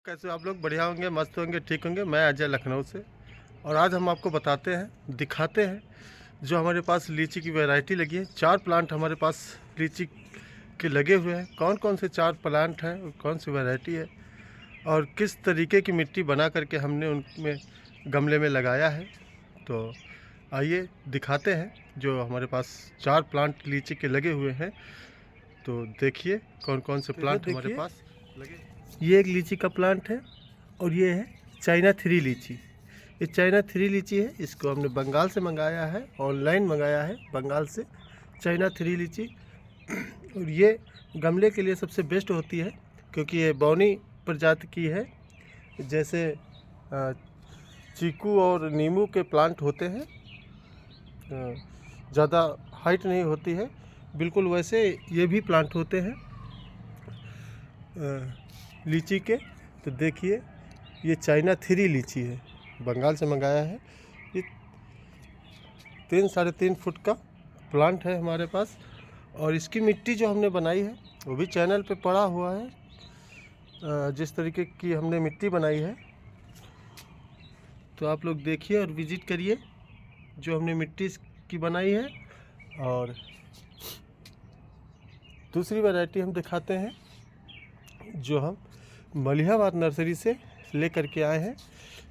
कैसे आप लोग? बढ़िया होंगे, मस्त होंगे, ठीक होंगे। मैं अजय लखनऊ से, और आज हम आपको बताते हैं, दिखाते हैं जो हमारे पास लीची की वैरायटी लगी है। 4 प्लांट हमारे पास लीची के लगे हुए हैं। कौन कौन से 4 प्लांट हैं और कौन सी वैरायटी है और किस तरीके की मिट्टी बना करके हमने उनमें गमले में लगाया है। तो आइए दिखाते हैं जो हमारे पास 4 प्लांट लीची के लगे हुए हैं। तो देखिए कौन कौन से प्लांट हमारे पास लगे। ये एक लीची का प्लांट है और ये है चाइना 3 लीची। ये चाइना 3 लीची है, इसको हमने बंगाल से मंगाया है, ऑनलाइन मंगाया है बंगाल से चाइना 3 लीची। और ये गमले के लिए सबसे बेस्ट होती है क्योंकि ये बौनी प्रजाति की है। जैसे चीकू और नींबू के प्लांट होते हैं, ज़्यादा हाइट नहीं होती है, बिल्कुल वैसे ये भी प्लांट होते हैं लीची के। तो देखिए ये चाइना 3 लीची है, बंगाल से मंगाया है। ये 3-3.5 फुट का प्लांट है हमारे पास। और इसकी मिट्टी जो हमने बनाई है वो भी चैनल पे पड़ा हुआ है। जिस तरीके की हमने मिट्टी बनाई है तो आप लोग देखिए और विजिट करिए जो हमने मिट्टी की बनाई है। और दूसरी वैरायटी हम दिखाते हैं जो हम मलिहाबाद नर्सरी से ले करके आए हैं।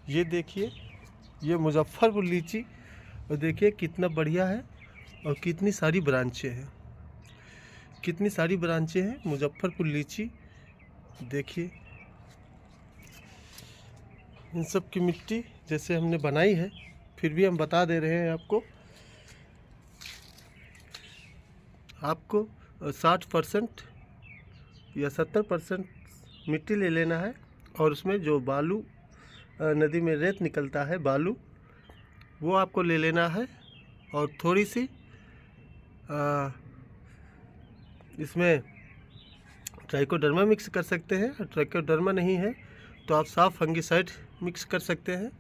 ये देखिए ये मुजफ्फरपुर लीची, और देखिए कितना बढ़िया है और कितनी सारी ब्रांचें हैं, कितनी सारी ब्रांचें हैं मुजफ्फरपुर लीची। देखिए इन सब की मिट्टी जैसे हमने बनाई है, फिर भी हम बता दे रहे हैं आपको 60% या 70% मिट्टी ले लेना है। और उसमें जो बालू नदी में रेत निकलता है, बालू, वो आपको ले लेना है। और थोड़ी सी इसमें ट्राइकोडर्मा मिक्स कर सकते हैं। ट्राइकोडर्मा नहीं है तो आप साफ फंगिसाइड मिक्स कर सकते हैं।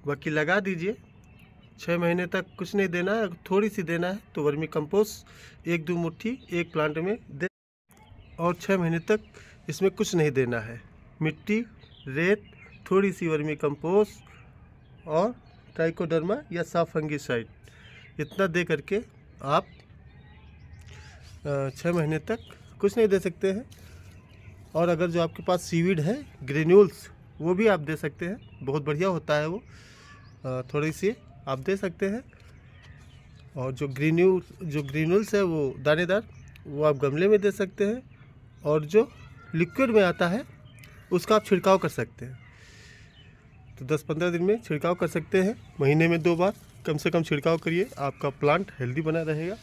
बाकी लगा दीजिए। 6 महीने तक कुछ नहीं देना है, थोड़ी सी देना है तो वर्मी कंपोस्ट 1-2 मुट्ठी एक प्लांट में दे। और 6 महीने तक इसमें कुछ नहीं देना है, मिट्टी, रेत, थोड़ी सी वर्मी कंपोस्ट और ट्राइकोडर्मा या साफ फंगिसाइड, इतना दे करके आप 6 महीने तक कुछ नहीं दे सकते हैं। और अगर जो आपके पास सीवीड है, ग्रेन्यूल्स, वो भी आप दे सकते हैं, बहुत बढ़िया होता है वो, थोड़ी सी आप दे सकते हैं। और जो ग्रेन्यूल्स है वो दानेदार, वो आप गमले में दे सकते हैं। और जो लिक्विड में आता है उसका आप छिड़काव कर सकते हैं। तो 10-15 दिन में छिड़काव कर सकते हैं, महीने में 2 बार कम से कम छिड़काव करिए। आपका प्लांट हेल्दी बना रहेगा,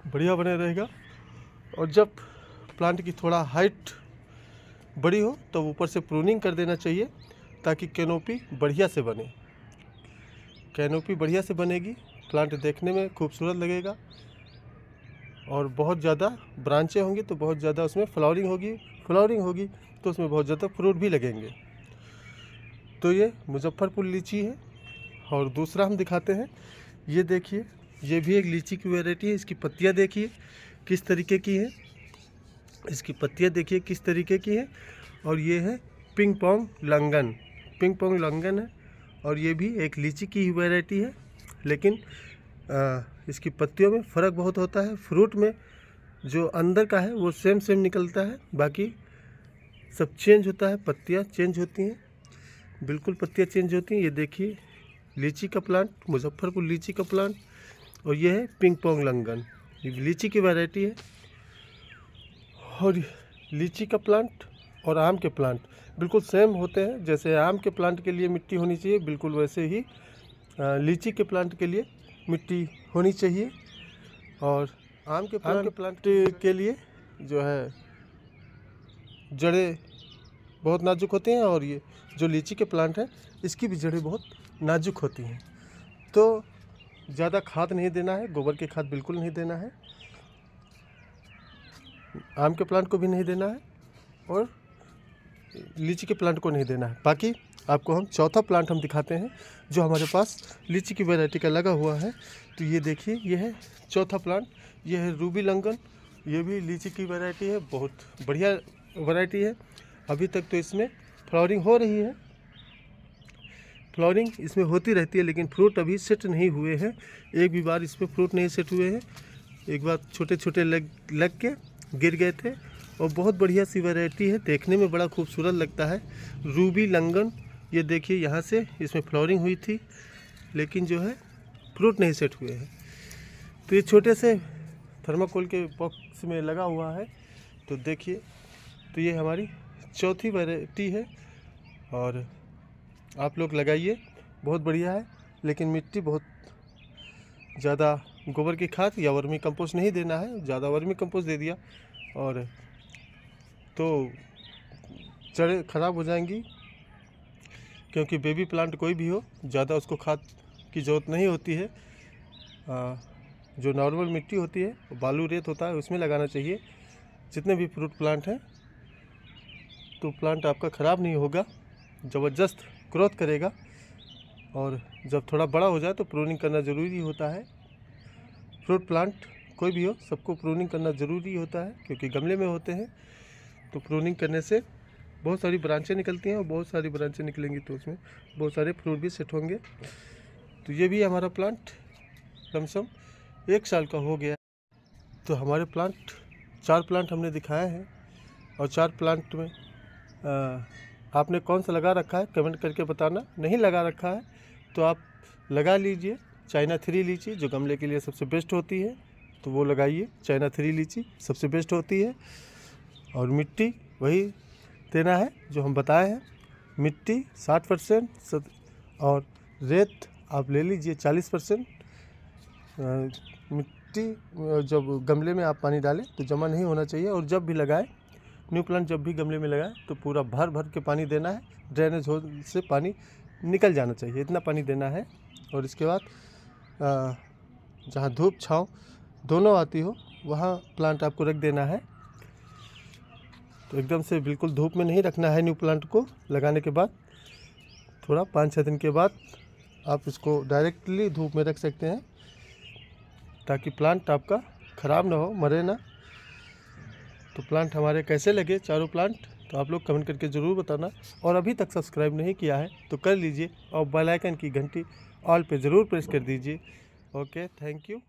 बढ़िया बना रहेगा। और जब प्लांट की थोड़ा हाइट बड़ी हो तो ऊपर से प्रूनिंग कर देना चाहिए ताकि कैनोपी बढ़िया से बने। कैनोपी बढ़िया से बनेगी, प्लांट देखने में खूबसूरत लगेगा। और बहुत ज़्यादा ब्रांचें होंगी तो बहुत ज़्यादा उसमें फ्लावरिंग होगी तो उसमें बहुत ज़्यादा फ्रूट भी लगेंगे। तो ये मुजफ्फरपुर लीची है। और दूसरा हम दिखाते हैं, ये देखिए ये भी एक लीची की वैरायटी है। इसकी पत्तियां देखिए किस तरीके की है, इसकी पत्तियां देखिए किस तरीके की है। और ये है पिंग पोंग लंगन है। और ये भी एक लीची की ही वैरायटी है, लेकिन इसकी पत्तियों में फ़र्क बहुत होता है। फ्रूट में जो अंदर का है वो सेम निकलता है, बाकी सब चेंज होता है, पत्तियां चेंज होती हैं, बिल्कुल पत्तियां चेंज होती हैं। ये देखिए लीची का प्लांट, मुजफ्फरपुर लीची का प्लांट। और ये है पिंग पोंग लंगन, ये लीची की वैरायटी है। और लीची का प्लांट और आम के प्लांट बिल्कुल सेम होते हैं। जैसे आम के प्लांट के लिए मिट्टी होनी चाहिए, बिल्कुल वैसे ही लीची के प्लांट के लिए मिट्टी होनी चाहिए। और आम के प्लांट के लिए जो है जड़ें बहुत नाजुक होती हैं, और ये जो लीची के प्लांट है इसकी भी जड़ें बहुत नाजुक होती हैं। तो ज़्यादा खाद नहीं देना है, गोबर की खाद बिल्कुल नहीं देना है, आम के प्लांट को भी नहीं देना है और लीची के प्लांट को नहीं देना है। बाकी आपको हम चौथा प्लांट हम दिखाते हैं जो हमारे पास लीची की वैरायटी का लगा हुआ है। तो ये देखिए ये है चौथा प्लांट, ये है रूबी लंगन। ये भी लीची की वैरायटी है, बहुत बढ़िया वैरायटी है। अभी तक तो इसमें फ्लावरिंग हो रही है, फ्लावरिंग इसमें होती रहती है, लेकिन फ्रूट अभी सेट नहीं हुए हैं। एक भी बार इसमें फ्रूट नहीं सेट हुए हैं। एक बार छोटे छोटे लग के गिर गए थे। और बहुत बढ़िया सी वैरायटी है, देखने में बड़ा खूबसूरत लगता है। रूबी लंगन, ये देखिए यहाँ से इसमें फ्लावरिंग हुई थी, लेकिन जो है फ्रूट नहीं सेट हुए हैं। तो ये छोटे से थर्माकोल के बॉक्स में लगा हुआ है। तो देखिए, तो ये हमारी चौथी वैरायटी है और आप लोग लगाइए, बहुत बढ़िया है। लेकिन मिट्टी बहुत ज़्यादा गोबर की खाद या वर्मी कंपोस्ट नहीं देना है। ज़्यादा वर्मी कंपोस्ट दे दिया और तो जड़ें ख़राब हो जाएंगी, क्योंकि बेबी प्लांट कोई भी हो ज़्यादा उसको खाद की ज़रूरत नहीं होती है। जो नॉर्मल मिट्टी होती है, बालू रेत होता है, उसमें लगाना चाहिए जितने भी फ्रूट प्लांट हैं। तो प्लांट आपका ख़राब नहीं होगा, ज़बरदस्त ग्रोथ करेगा। और जब थोड़ा बड़ा हो जाए तो प्रूनिंग करना ज़रूरी होता है। फ्रूट प्लांट कोई भी हो, सबको प्रूनिंग करना ज़रूरी होता है, क्योंकि गमले में होते हैं। तो प्रूनिंग करने से बहुत सारी ब्रांचें निकलती हैं और बहुत सारी ब्रांचें निकलेंगी तो उसमें बहुत सारे फ्रूट भी सेट होंगे। तो ये भी हमारा प्लांट कम से कम 1 साल का हो गया। तो हमारे प्लांट 4 प्लांट हमने दिखाए हैं, और 4 प्लांट में आपने कौन सा लगा रखा है कमेंट करके बताना। नहीं लगा रखा है तो आप लगा लीजिए, चाइना 3 लीची जो गमले के लिए सबसे बेस्ट होती है, तो वो लगाइए। चाइना 3 लीची सबसे बेस्ट होती है। और मिट्टी वही देना है जो हम बताए हैं, मिट्टी 60% और रेत आप ले लीजिए 40%। मिट्टी जब गमले में आप पानी डालें तो जमा नहीं होना चाहिए। और जब भी लगाएं, न्यू प्लांट जब भी गमले में लगाएं तो पूरा भर भर के पानी देना है। ड्रेनेज हो से पानी निकल जाना चाहिए, इतना पानी देना है। और इसके बाद जहाँ धूप छाँव दोनों आती हो वहाँ प्लांट आपको रख देना है। तो एकदम से बिल्कुल धूप में नहीं रखना है न्यू प्लांट को। लगाने के बाद थोड़ा 5-6 दिन के बाद आप इसको डायरेक्टली धूप में रख सकते हैं, ताकि प्लांट आपका ख़राब ना हो, मरे ना। तो प्लांट हमारे कैसे लगे चारों प्लांट, तो आप लोग कमेंट करके ज़रूर बताना। और अभी तक सब्सक्राइब नहीं किया है तो कर लीजिए, और बेल आइकन की घंटी ऑल पे ज़रूर प्रेस कर दीजिए। Okay, thank you.